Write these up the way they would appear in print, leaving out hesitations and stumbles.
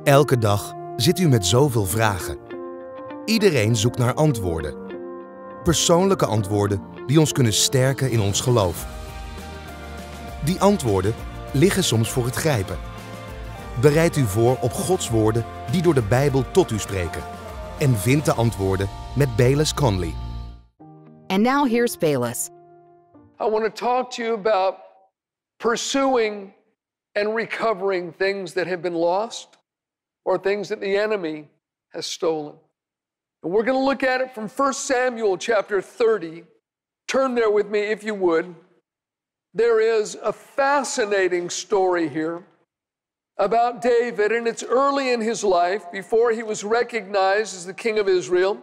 Elke dag zit u met zoveel vragen. Iedereen zoekt naar antwoorden. Persoonlijke antwoorden die ons kunnen sterken in ons geloof. Die antwoorden liggen soms voor het grijpen. Bereid u voor op Gods woorden die door de Bijbel tot u spreken. En vind de antwoorden met Bayless Conley. And now here's Bayless. I want to talk to you about pursuing and recovering things that have been lost or things that the enemy has stolen. And we're going to look at it from 1 Samuel chapter 30. Turn there with me if you would. There is a fascinating story here about David, and it's early in his life, before he was recognized as the king of Israel,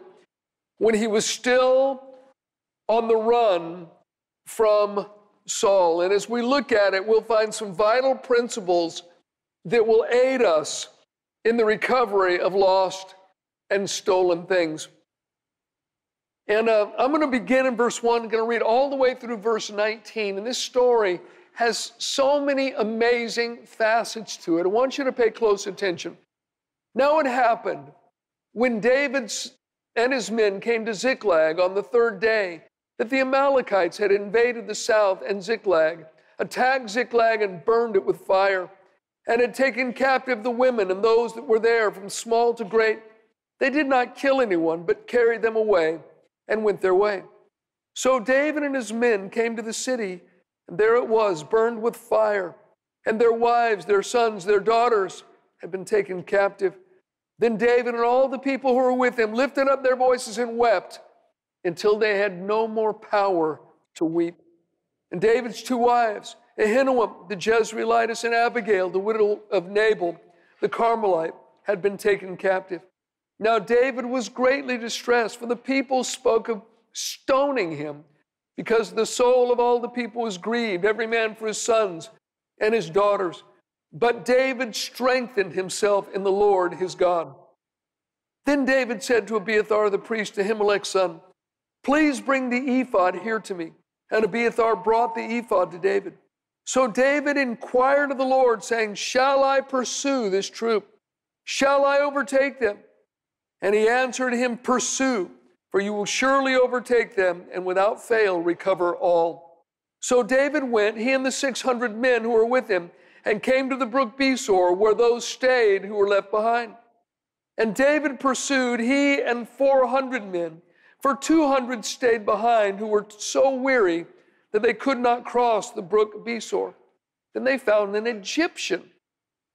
when he was still on the run from Saul. And as we look at it, we'll find some vital principles that will aid us in the recovery of lost and stolen things. And I'm going to begin in verse 1. I'm going to read all the way through verse 19. And this story has so many amazing facets to it. I want you to pay close attention. Now it happened when David and his men came to Ziklag on the third day that the Amalekites had invaded the south and Ziklag, attacked Ziklag and burned it with fire, and had taken captive the women and those that were there from small to great. They did not kill anyone, but carried them away and went their way. So David and his men came to the city, and there it was, burned with fire, and their wives, their sons, their daughters had been taken captive. Then David and all the people who were with him lifted up their voices and wept until they had no more power to weep. And David's two wives, Ahinoam the Jezreelitess and Abigail, the widow of Nabal the Carmelite, had been taken captive. Now David was greatly distressed, for the people spoke of stoning him, because the soul of all the people was grieved, every man for his sons and his daughters. But David strengthened himself in the Lord his God. Then David said to Abiathar the priest, Ahimelech's son, "Please bring the ephod here to me." And Abiathar brought the ephod to David. So David inquired of the Lord, saying, "Shall I pursue this troop? Shall I overtake them?" And he answered him, "Pursue, for you will surely overtake them, and without fail recover all." So David went, he and the 600 men who were with him, and came to the brook Besor, where those stayed who were left behind. And David pursued, he and 400 men, for 200 stayed behind, who were so weary that they could not cross the brook Besor. Then they found an Egyptian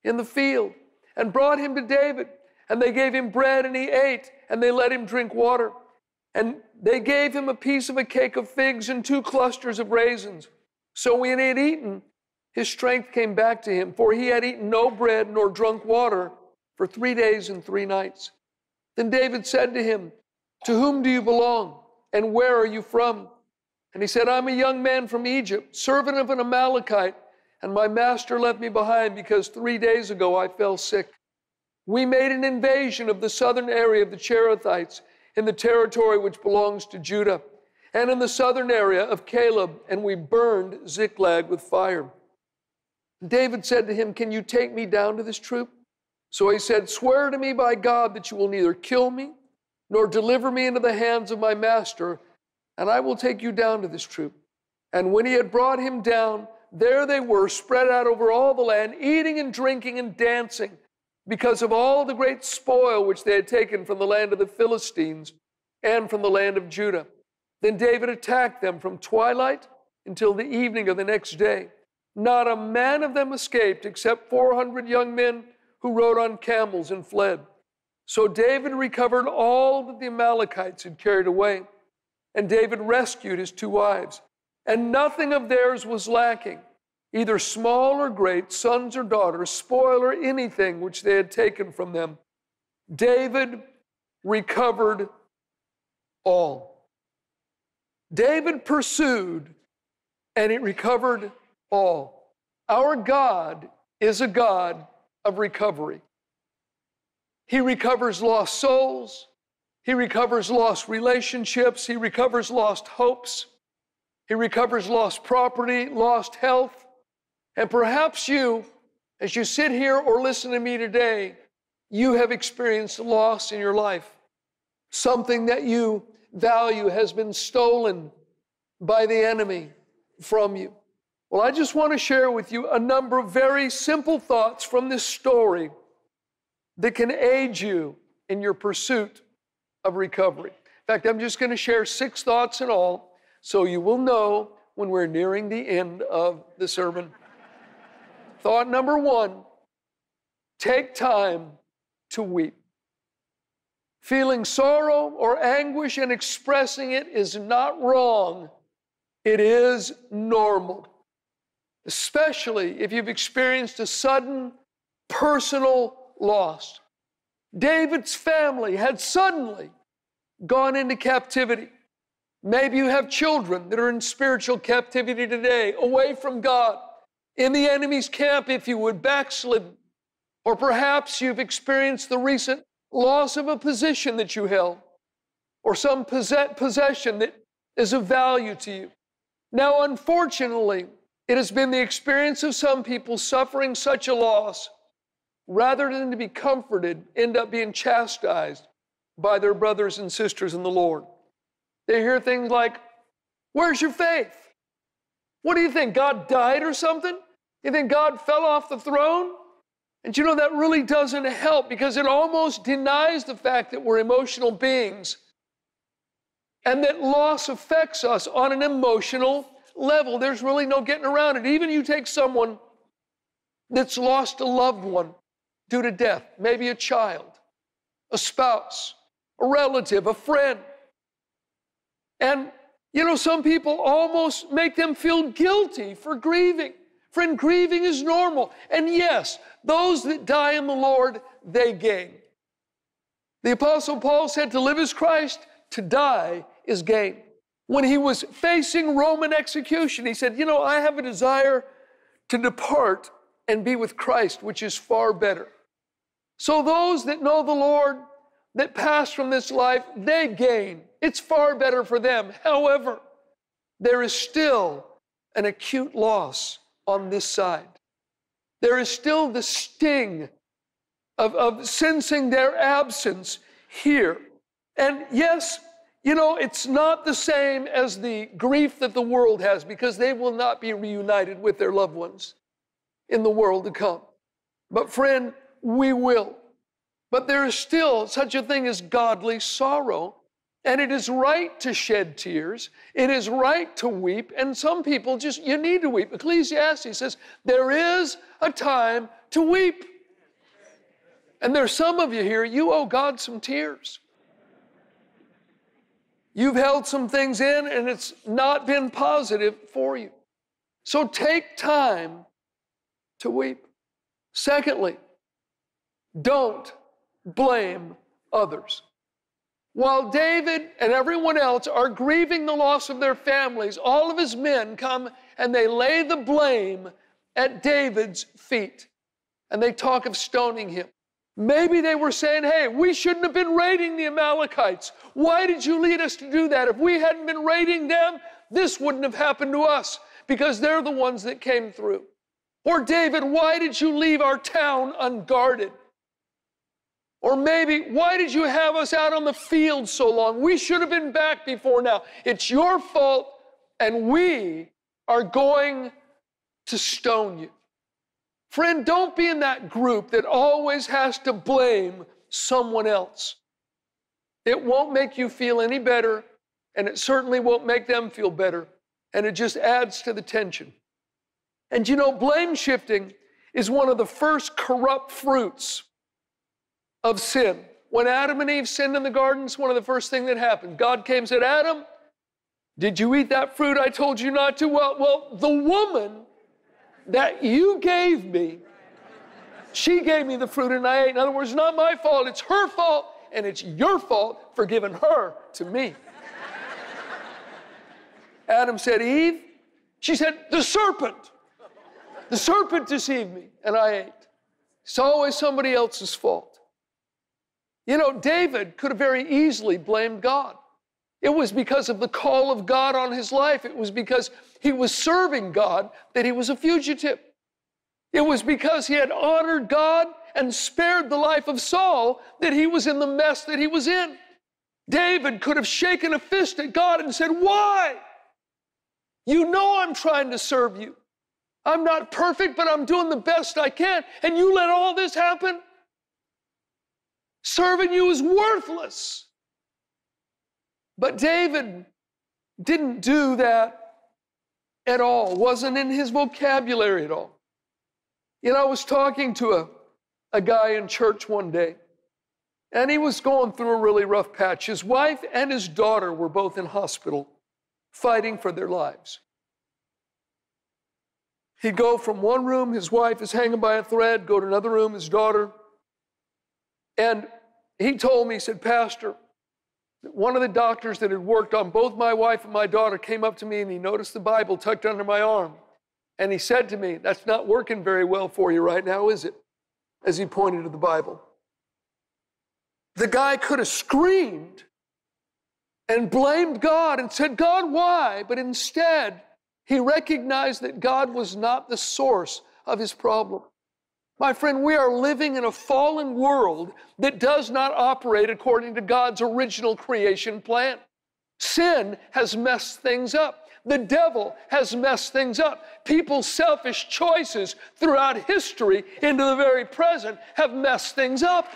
in the field, and brought him to David. And they gave him bread, and he ate, and they let him drink water. And they gave him a piece of a cake of figs and 2 clusters of raisins. So when he had eaten, his strength came back to him, for he had eaten no bread nor drunk water for 3 days and 3 nights. Then David said to him, "To whom do you belong, and where are you from?" And he said, "I'm a young man from Egypt, servant of an Amalekite, and my master left me behind because 3 days ago I fell sick. We made an invasion of the southern area of the Cherethites in the territory which belongs to Judah, and in the southern area of Caleb, and we burned Ziklag with fire." David said to him, "Can you take me down to this troop?" So he said, "Swear to me by God that you will neither kill me nor deliver me into the hands of my master, and I will take you down to this troop." And when he had brought him down, there they were, spread out over all the land, eating and drinking and dancing, because of all the great spoil which they had taken from the land of the Philistines and from the land of Judah. Then David attacked them from twilight until the evening of the next day. Not a man of them escaped, except 400 young men who rode on camels and fled. So David recovered all that the Amalekites had carried away, and David rescued his 2 wives, and nothing of theirs was lacking, either small or great, sons or daughters, spoil or anything which they had taken from them. David recovered all. David pursued, and it recovered all. Our God is a God of recovery. He recovers lost souls. He recovers lost relationships. He recovers lost hopes. He recovers lost property, lost health. And perhaps you, as you sit here or listen to me today, you have experienced loss in your life. Something that you value has been stolen by the enemy from you. Well, I just want to share with you a number of very simple thoughts from this story that can aid you in your pursuit of recovery. In fact, I'm just going to share 6 thoughts in all, so you will know when we're nearing the end of the sermon. Thought number 1, take time to weep. Feeling sorrow or anguish and expressing it is not wrong. It is normal, especially if you've experienced a sudden personal loss. David's family had suddenly gone into captivity. Maybe you have children that are in spiritual captivity today, away from God, in the enemy's camp, if you would, backslidden. Or perhaps you've experienced the recent loss of a position that you held, or some possession that is of value to you. Now, unfortunately, it has been the experience of some people suffering such a loss, rather than to be comforted, end up being chastised by their brothers and sisters in the Lord. They hear things like, "Where's your faith? What do you think, God died or something? You think God fell off the throne?" And you know, that really doesn't help, because it almost denies the fact that we're emotional beings and that loss affects us on an emotional level. There's really no getting around it. Even you take someone that's lost a loved one due to death, maybe a child, a spouse, a relative, a friend. And, you know, some people almost make them feel guilty for grieving. Friend, grieving is normal. And yes, those that die in the Lord, they gain. The Apostle Paul said to live is Christ, to die is gain. When he was facing Roman execution, he said, you know, I have a desire to depart and be with Christ, which is far better. So those that know the Lord, that pass from this life, they gain. It's far better for them. However, there is still an acute loss on this side. There is still the sting of sensing their absence here. And yes, you know, it's not the same as the grief that the world has, because they will not be reunited with their loved ones in the world to come. But friend, we will. But there is still such a thing as godly sorrow, and it is right to shed tears. It is right to weep, and some people just, you need to weep. Ecclesiastes says, there is a time to weep. And there's some of you here, you owe God some tears. You've held some things in, and it's not been positive for you. So take time to weep. Secondly, don't blame others. While David and everyone else are grieving the loss of their families, all of his men come and they lay the blame at David's feet. And they talk of stoning him. Maybe they were saying, hey, we shouldn't have been raiding the Amalekites. Why did you lead us to do that? If we hadn't been raiding them, this wouldn't have happened to us, because they're the ones that came through. Or David, why did you leave our town unguarded? Or maybe, why did you have us out on the field so long? We should have been back before now. It's your fault, and we are going to stone you. Friend, don't be in that group that always has to blame someone else. It won't make you feel any better, and it certainly won't make them feel better, and it just adds to the tension. And you know, blame shifting is one of the first corrupt fruits of sin. When Adam and Eve sinned in the garden, it's one of the first things that happened. God came and said, Adam, did you eat that fruit I told you not to? Well, the woman that you gave me, she gave me the fruit and I ate. In other words, not my fault, it's her fault, and it's your fault for giving her to me. Adam said, Eve? She said, the serpent. The serpent deceived me, and I ate. It's always somebody else's fault. You know, David could have very easily blamed God. It was because of the call of God on his life. It was because he was serving God that he was a fugitive. It was because he had honored God and spared the life of Saul, that he was in the mess that he was in. David could have shaken a fist at God and said, why? You know I'm trying to serve you. I'm not perfect, but I'm doing the best I can. And you let all this happen? Serving you is worthless. But David didn't do that at all. Wasn't in his vocabulary at all. You know, I was talking to a guy in church one day, and he was going through a really rough patch. His wife and his daughter were both in hospital, fighting for their lives. He'd go from one room, his wife is hanging by a thread, go to another room, his daughter. And he told me, he said, Pastor, one of the doctors that had worked on both my wife and my daughter came up to me and he noticed the Bible tucked under my arm. And he said to me, that's not working very well for you right now, is it? As he pointed to the Bible. The guy could have screamed and blamed God and said, God, why? But instead, he recognized that God was not the source of his problem. My friend, we are living in a fallen world that does not operate according to God's original creation plan. Sin has messed things up. The devil has messed things up. People's selfish choices throughout history into the very present have messed things up.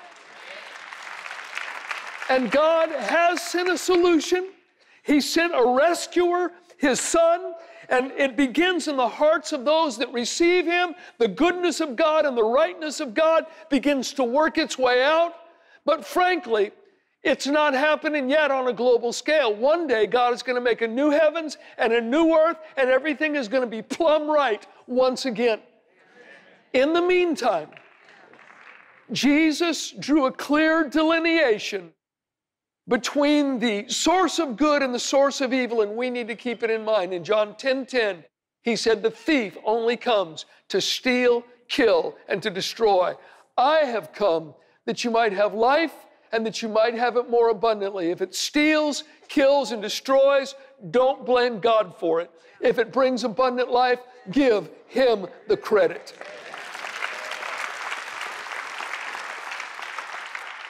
And God has sent a solution. He sent a rescuer, his son, and it begins in the hearts of those that receive him. The goodness of God and the rightness of God begins to work its way out. But frankly, it's not happening yet on a global scale. One day, God is going to make a new heavens and a new earth, and everything is going to be plumb right once again. In the meantime, Jesus drew a clear delineation between the source of good and the source of evil, and we need to keep it in mind. In John 10:10, he said, the thief only comes to steal, kill, and to destroy. I have come that you might have life and that you might have it more abundantly. If it steals, kills, and destroys, don't blame God for it. If it brings abundant life, give him the credit.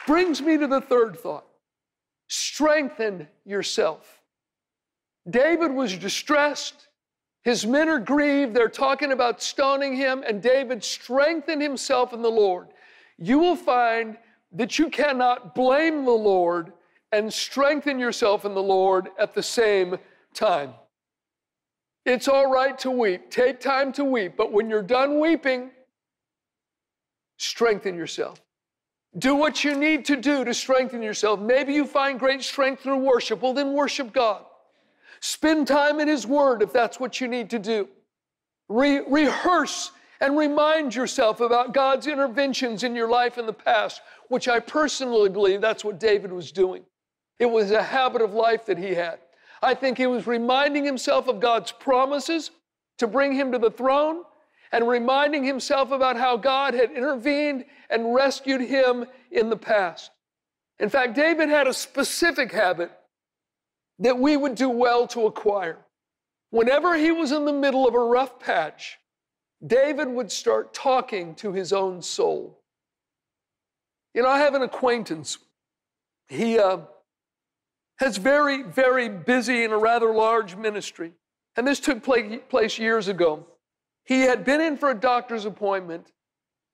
Brings me to the third thought. Strengthen yourself. David was distressed. His men are grieved. They're talking about stoning him, and David strengthened himself in the Lord. You will find that you cannot blame the Lord and strengthen yourself in the Lord at the same time. It's all right to weep. Take time to weep. But when you're done weeping, strengthen yourself. Do what you need to do to strengthen yourself. Maybe you find great strength through worship. Well, then worship God. Spend time in His Word if that's what you need to do. Rehearse and remind yourself about God's interventions in your life in the past, which I personally believe that's what David was doing. It was a habit of life that he had. I think he was reminding himself of God's promises to bring him to the throne, and reminding himself about how God had intervened and rescued him in the past. In fact, David had a specific habit that we would do well to acquire. Whenever he was in the middle of a rough patch, David would start talking to his own soul. You know, I have an acquaintance. He has very, very busy in a rather large ministry. And this took place years ago. He had been in for a doctor's appointment,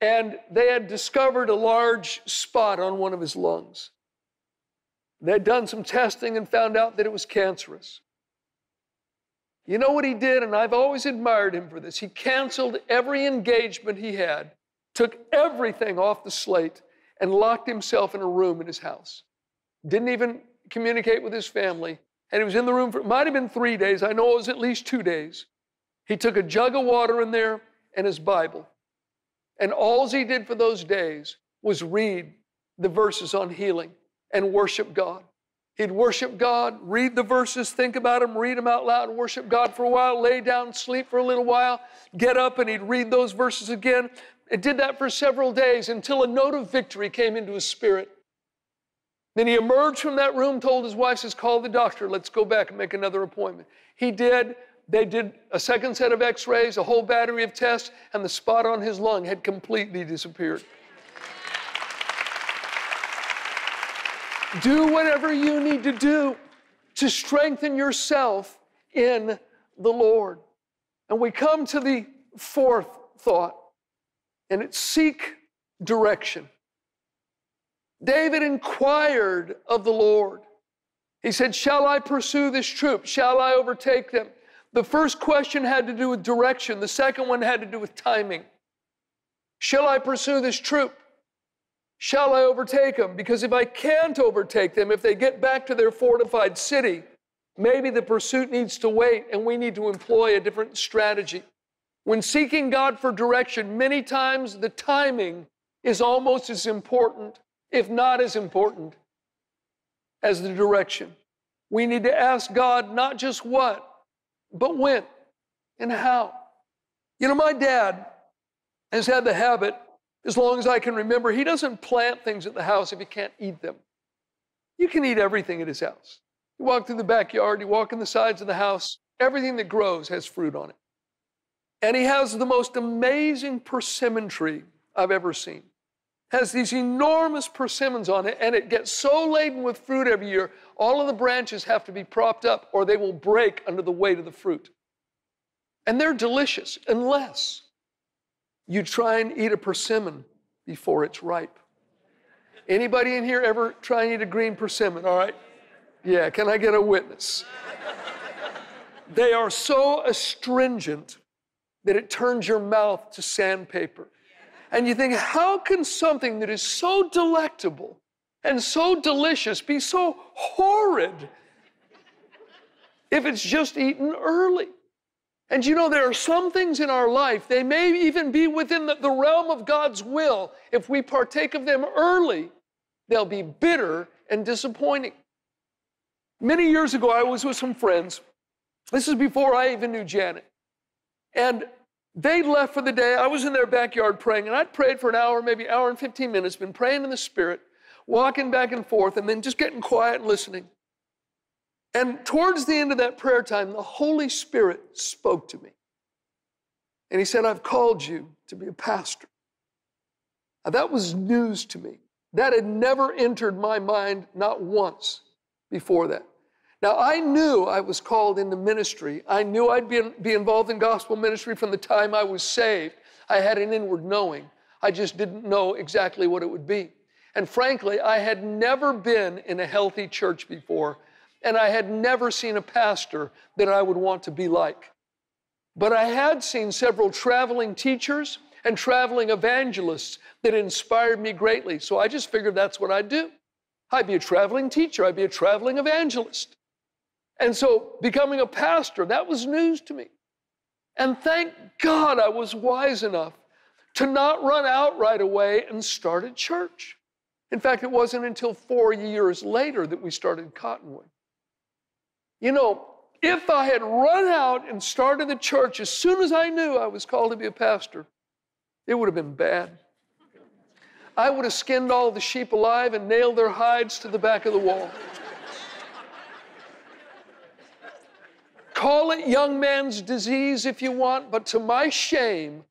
and they had discovered a large spot on one of his lungs. They had done some testing and found out that it was cancerous. You know what he did, and I've always admired him for this? He canceled every engagement he had, took everything off the slate, and locked himself in a room in his house. Didn't even communicate with his family, and he was in the room for, it might have been 3 days. I know it was at least 2 days. He took a jug of water in there and his Bible. And all he did for those days was read the verses on healing and worship God. He'd worship God, read the verses, think about them, read them out loud, and worship God for a while, lay down, sleep for a little while, get up, and he'd read those verses again. And did that for several days until a note of victory came into his spirit. Then he emerged from that room, told his wife, says, call the doctor, let's go back and make another appointment. He did. They did a second set of x-rays, a whole battery of tests, and the spot on his lung had completely disappeared. Do whatever you need to do to strengthen yourself in the Lord. And we come to the fourth thought, and it's seek direction. David inquired of the Lord. He said, shall I pursue this troop? Shall I overtake them? The first question had to do with direction. The second one had to do with timing. Shall I pursue this troop? Shall I overtake them? Because if I can't overtake them, if they get back to their fortified city, maybe the pursuit needs to wait and we need to employ a different strategy. When seeking God for direction, many times the timing is almost as important, if not as important, as the direction. We need to ask God not just what, but when and how. You know, my dad has had the habit, as long as I can remember, he doesn't plant things at the house if he can't eat them. You can eat everything at his house. You walk through the backyard, you walk in the sides of the house, everything that grows has fruit on it. And he has the most amazing persimmon tree I've ever seen. Has these enormous persimmons on it, and it gets so laden with fruit every year, all of the branches have to be propped up or they will break under the weight of the fruit. And they're delicious unless you try and eat a persimmon before it's ripe. Anybody in here ever try and eat a green persimmon? All right. Yeah, can I get a witness? They are so astringent that it turns your mouth to sandpaper. And you think, how can something that is so delectable and so delicious be so horrid if it's just eaten early? And you know, there are some things in our life, they may even be within the realm of God's will. If we partake of them early, they'll be bitter and disappointing. Many years ago, I was with some friends. This is before I even knew Janet. And they left for the day. I was in their backyard praying, and I'd prayed for an hour, maybe an hour and 15 minutes, been praying in the Spirit, walking back and forth, and then just getting quiet and listening. And towards the end of that prayer time, the Holy Spirit spoke to me. And he said, I've called you to be a pastor. Now, that was news to me. That had never entered my mind, not once before that. Now, I knew I was called into ministry. I knew I'd be involved in gospel ministry from the time I was saved. I had an inward knowing. I just didn't know exactly what it would be. And frankly, I had never been in a healthy church before, and I had never seen a pastor that I would want to be like. But I had seen several traveling teachers and traveling evangelists that inspired me greatly. So I just figured that's what I'd do. I'd be a traveling teacher. I'd be a traveling evangelist. And so becoming a pastor, that was news to me. And thank God I was wise enough to not run out right away and start a church. In fact, it wasn't until 4 years later that we started Cottonwood. You know, if I had run out and started the church as soon as I knew I was called to be a pastor, it would have been bad. I would have skinned all the sheep alive and nailed their hides to the back of the wall. Call it young man's disease if you want, but to my shame,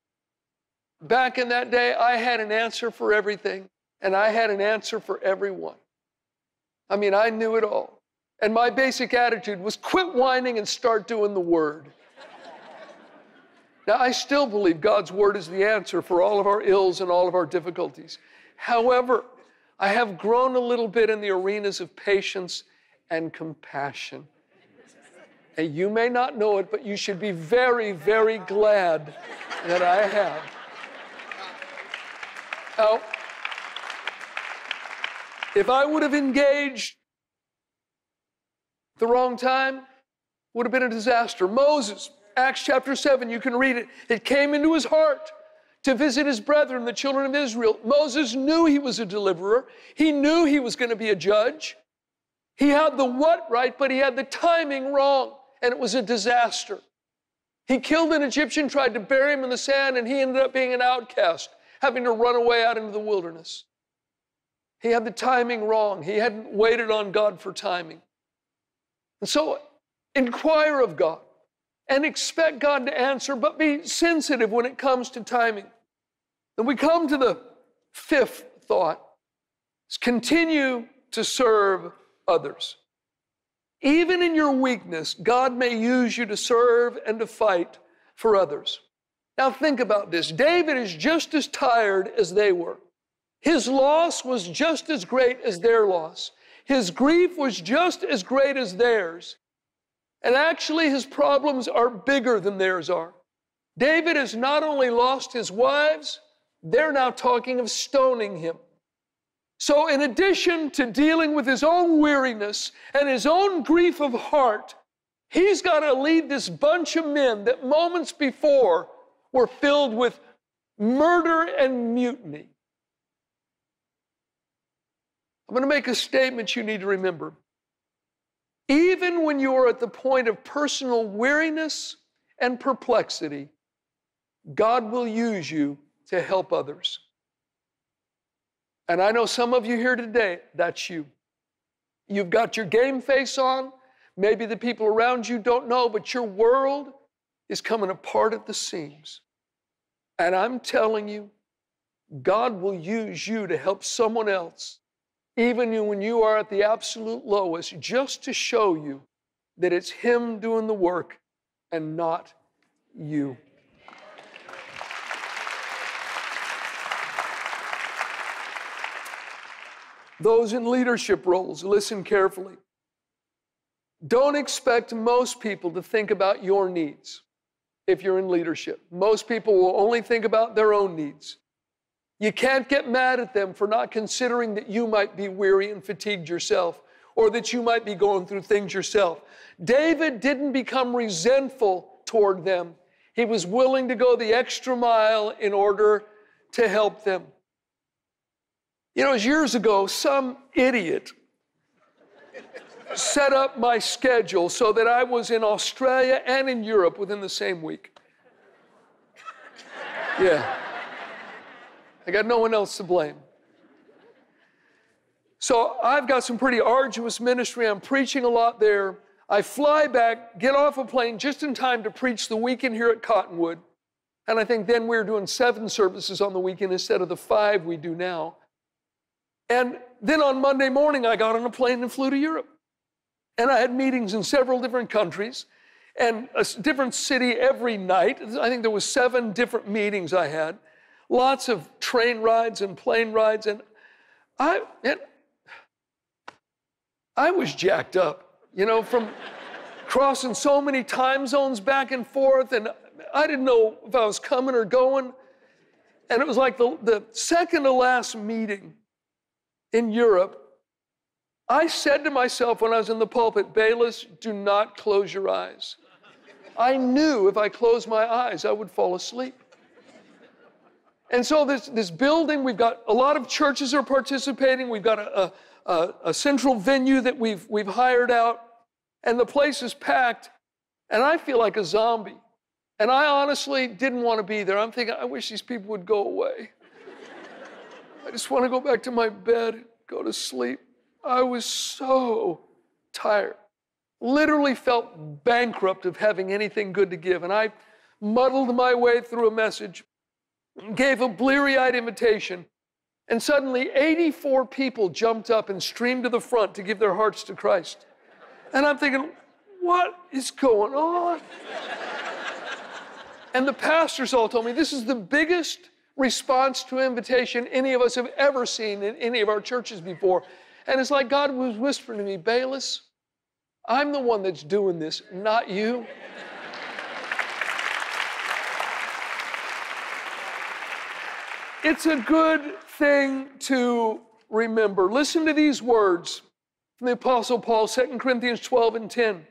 back in that day, I had an answer for everything, and I had an answer for everyone. I mean, I knew it all. And my basic attitude was quit whining and start doing the Word. Now, I still believe God's Word is the answer for all of our ills and all of our difficulties. However, I have grown a little bit in the arenas of patience and compassion. And you may not know it, but you should be very, very glad that I have. Now, if I would have engaged the wrong time, would have been a disaster. Moses, Acts chapter 7, you can read it. It came into his heart to visit his brethren, the children of Israel. Moses knew he was a deliverer. He knew he was going to be a judge. He had the what right, but he had the timing wrong, and it was a disaster. He killed an Egyptian, tried to bury him in the sand, and he ended up being an outcast, having to run away out into the wilderness. He had the timing wrong. He hadn't waited on God for timing. And so inquire of God and expect God to answer, but be sensitive when it comes to timing. Then we come to the fifth thought. It's continue to serve others. Even in your weakness, God may use you to serve and to fight for others. Now think about this. David is just as tired as they were. His loss was just as great as their loss. His grief was just as great as theirs. And actually, his problems are bigger than theirs are. David has not only lost his wives, they're now talking of stoning him. So in addition to dealing with his own weariness and his own grief of heart, he's got to lead this bunch of men that moments before were filled with murder and mutiny. I'm going to make a statement you need to remember. Even when you are at the point of personal weariness and perplexity, God will use you to help others. And I know some of you here today, that's you. You've got your game face on. Maybe the people around you don't know, but your world is coming apart at the seams. And I'm telling you, God will use you to help someone else, even when you are at the absolute lowest, just to show you that it's Him doing the work and not you. Those in leadership roles, listen carefully. Don't expect most people to think about your needs if you're in leadership. Most people will only think about their own needs. You can't get mad at them for not considering that you might be weary and fatigued yourself, or that you might be going through things yourself. David didn't become resentful toward them. He was willing to go the extra mile in order to help them. You know, it was years ago, some idiot set up my schedule so that I was in Australia and in Europe within the same week. Yeah. I got no one else to blame. So I've got some pretty arduous ministry. I'm preaching a lot there. I fly back, get off a plane just in time to preach the weekend here at Cottonwood. And I think then we were doing 7 services on the weekend instead of the 5 we do now. And then on Monday morning, I got on a plane and flew to Europe. And I had meetings in several different countries and a different city every night. I think there was 7 different meetings I had. Lots of train rides and plane rides. And I was jacked up, you know, from crossing so many time zones back and forth. And I didn't know if I was coming or going. And it was like the second to last meeting in Europe, I said to myself when I was in the pulpit, Bayless, do not close your eyes. I knew if I closed my eyes, I would fall asleep. And so this building, we've got a lot of churches are participating. We've got a central venue that we've hired out, and the place is packed, and I feel like a zombie. And I honestly didn't want to be there. I'm thinking, I wish these people would go away. I just want to go back to my bed, go to sleep. I was so tired. Literally felt bankrupt of having anything good to give. And I muddled my way through a message, gave a bleary-eyed invitation, and suddenly 84 people jumped up and streamed to the front to give their hearts to Christ. And I'm thinking, what is going on? And the pastors all told me, this is the biggest response to invitation any of us have ever seen in any of our churches before. And it's like God was whispering to me, Bayless, I'm the one that's doing this, not you. It's a good thing to remember. Listen to these words from the Apostle Paul, 2 Corinthians 12 and 10.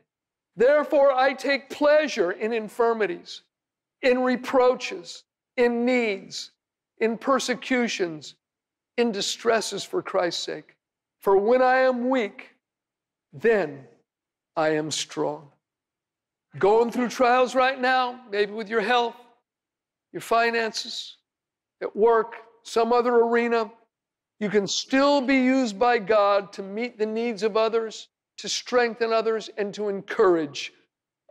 Therefore, I take pleasure in infirmities, in reproaches, in needs, in persecutions, in distresses for Christ's sake. For when I am weak, then I am strong. Going through trials right now, maybe with your health, your finances, at work, some other arena, you can still be used by God to meet the needs of others, to strengthen others, and to encourage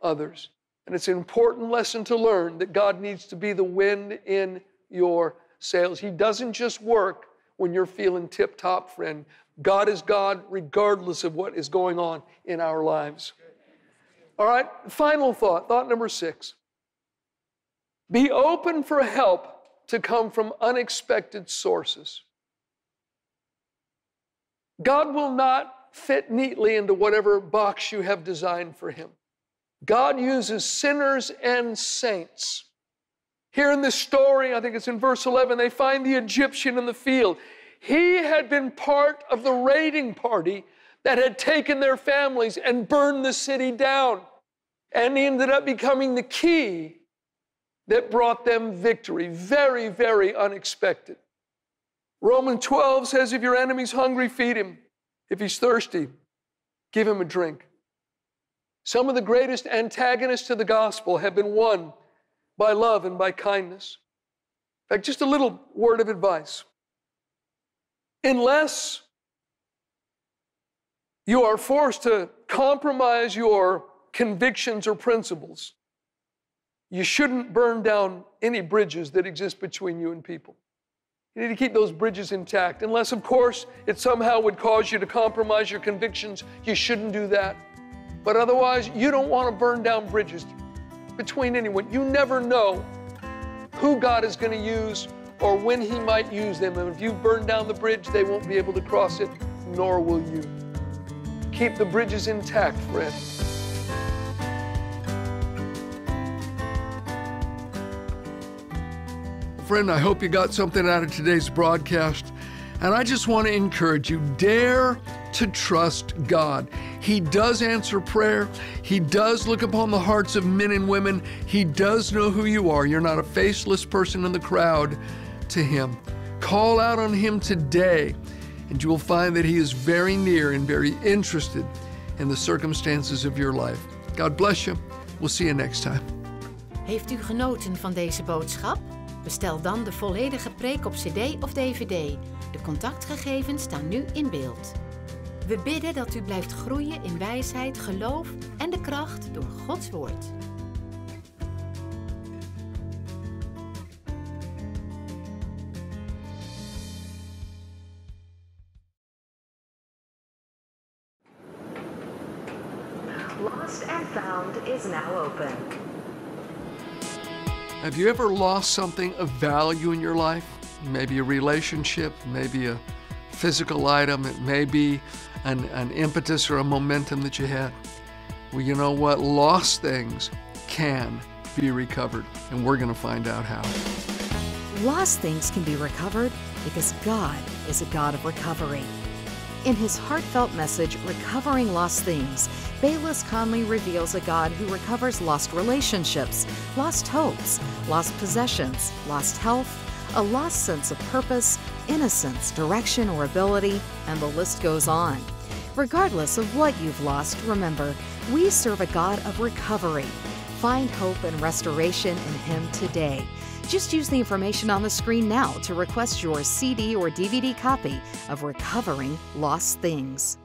others. And it's an important lesson to learn that God needs to be the wind in your sails. He doesn't just work when you're feeling tip-top, friend. God is God regardless of what is going on in our lives. All right, final thought number 6. Be open for help to come from unexpected sources. God will not fit neatly into whatever box you have designed for him. God uses sinners and saints. Here in this story, I think it's in verse 11, they find the Egyptian in the field. He had been part of the raiding party that had taken their families and burned the city down. And he ended up becoming the key that brought them victory. Very, very unexpected. Romans 12 says, if your enemy's hungry, feed him. If he's thirsty, give him a drink. Some of the greatest antagonists to the gospel have been won by love and by kindness. In fact, just a little word of advice. Unless you are forced to compromise your convictions or principles, you shouldn't burn down any bridges that exist between you and people. You need to keep those bridges intact. Unless, of course, it somehow would cause you to compromise your convictions, you shouldn't do that. But otherwise, you don't want to burn down bridges between anyone. You never know who God is going to use or when he might use them. And if you burn down the bridge, they won't be able to cross it, nor will you. Keep the bridges intact, friend. Friend, I hope you got something out of today's broadcast. And I just want to encourage you, dare to trust God. He does answer prayer. He does look upon the hearts of men and women. He does know who you are. You're not a faceless person in the crowd to him. Call out on him today, and you will find that he is very near and very interested in the circumstances of your life. God bless you. We'll see you next time. Heeft u genoten van deze boodschap? Bestel dan de volledige preek op cd of dvd. De contactgegevens staan nu in beeld. We bidden dat u blijft groeien in wijsheid, geloof en de kracht door Gods Woord. Lost and Found is now open. Have you ever lost something of value in your life? Maybe a relationship, maybe a physical item, it may be an impetus or a momentum that you had. Well, you know what? Lost things can be recovered, and we're going to find out how. Lost things can be recovered because God is a God of recovery. In his heartfelt message, Recovering Lost Things, Bayless Conley reveals a God who recovers lost relationships, lost hopes, lost possessions, lost health, a lost sense of purpose, innocence, direction, or ability, and the list goes on. Regardless of what you've lost, remember, we serve a God of recovery. Find hope and restoration in him today. Just use the information on the screen now to request your CD or DVD copy of Recovering Lost Things.